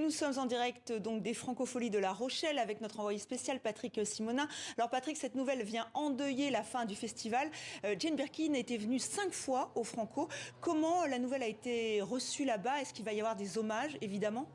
nous sommes en direct donc des Francopholies de La Rochelle avec notre envoyé spécial Patrick Simonin. Alors Patrick, cette nouvelle vient endeuiller la fin du festival. Jane Birkin était venue 5 fois au Franco. Comment la nouvelle a été reçue là-bas? Est-ce qu'il va y avoir des hommages, évidemment?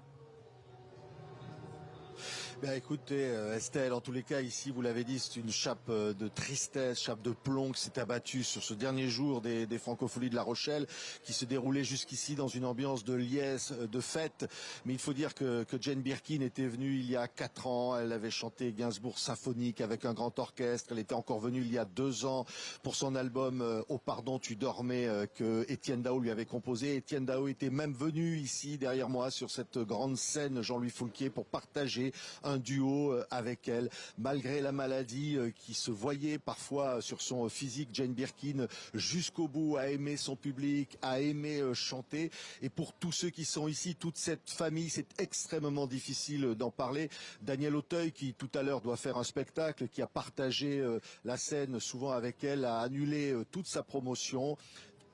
Écoutez, Estelle, en tous les cas, ici, vous l'avez dit, c'est une chape de tristesse, chape de plomb qui s'est abattue sur ce dernier jour des Francopholies de La Rochelle, qui se déroulait jusqu'ici dans une ambiance de liesse, de fête. Mais il faut dire que Jane Birkin était venue il y a 4 ans. Elle avait chanté Gainsbourg symphonique avec un grand orchestre. Elle était encore venue il y a 2 ans pour son album Oh pardon, tu dormais, que Étienne Dao lui avait composé. Étienne Dao était même venu ici, derrière moi, sur cette grande scène Jean-Louis Foulquier, pour partager un duo avec elle, malgré la maladie qui se voyait parfois sur son physique. Jane Birkin, jusqu'au bout, a aimé son public, a aimé chanter. Et pour tous ceux qui sont ici, toute cette famille, c'est extrêmement difficile d'en parler. Daniel Auteuil, qui tout à l'heure doit faire un spectacle, qui a partagé la scène souvent avec elle, a annulé toute sa promotion.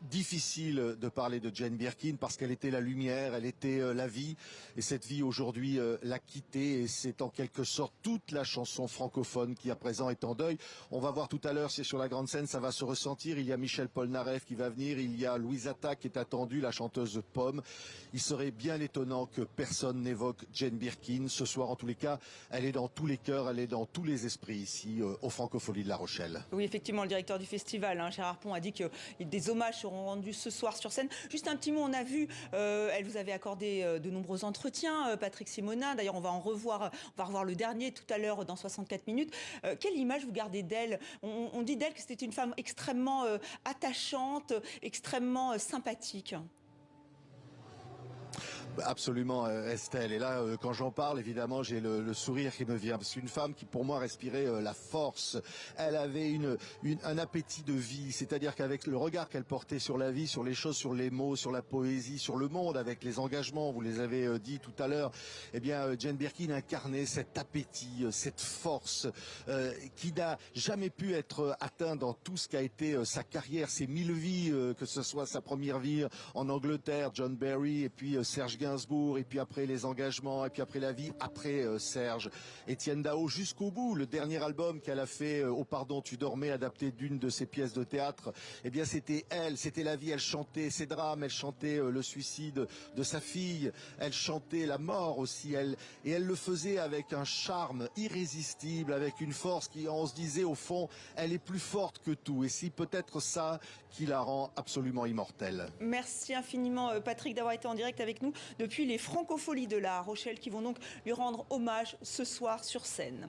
Difficile de parler de Jane Birkin parce qu'elle était la lumière, elle était la vie, et cette vie aujourd'hui l'a quittée, et c'est en quelque sorte toute la chanson francophone qui à présent est en deuil. On va voir tout à l'heure, c'est sur la grande scène, ça va se ressentir. Il y a Michel Polnareff qui va venir, il y a Louise Atta qui est attendue, la chanteuse Pomme. Il serait bien étonnant que personne n'évoque Jane Birkin ce soir. En tous les cas, elle est dans tous les cœurs, elle est dans tous les esprits ici aux Francopholies de La Rochelle. Oui, effectivement, le directeur du festival, Gérard Pont, a dit que des hommages seront rendus ce soir sur scène. Juste un petit mot, on a vu, elle vous avait accordé de nombreux entretiens, Patrick Simonin. D'ailleurs, on va revoir le dernier tout à l'heure dans 64 minutes. Quelle image vous gardez d'elle? On dit d'elle que c'était une femme extrêmement attachante, extrêmement sympathique. Absolument, Estelle. Et là, quand j'en parle, évidemment, j'ai le sourire qui me vient. C'est une femme qui, pour moi, respirait la force. Elle avait un appétit de vie. C'est-à-dire qu'avec le regard qu'elle portait sur la vie, sur les choses, sur les mots, sur la poésie, sur le monde, avec les engagements, vous les avez dit tout à l'heure, eh bien, Jane Birkin incarnait cet appétit, cette force qui n'a jamais pu être atteint dans tout ce qu'a été sa carrière, ses 1000 vies, que ce soit sa première vie en Angleterre, John Barry, et puis Serge Gainsbourg, et puis après les engagements, et puis après la vie, après Serge. Étienne Dao, jusqu'au bout, le dernier album qu'elle a fait, Oh pardon, tu dormais, adapté d'une de ses pièces de théâtre, eh bien c'était elle, c'était la vie. Elle chantait ses drames, elle chantait le suicide de sa fille, elle chantait la mort aussi, et elle le faisait avec un charme irrésistible, avec une force qui, on se disait au fond, elle est plus forte que tout, et c'est peut-être ça qui la rend absolument immortelle. Merci infiniment Patrick d'avoir été en direct avec nous depuis les Francopholies de La Rochelle qui vont donc lui rendre hommage ce soir sur scène.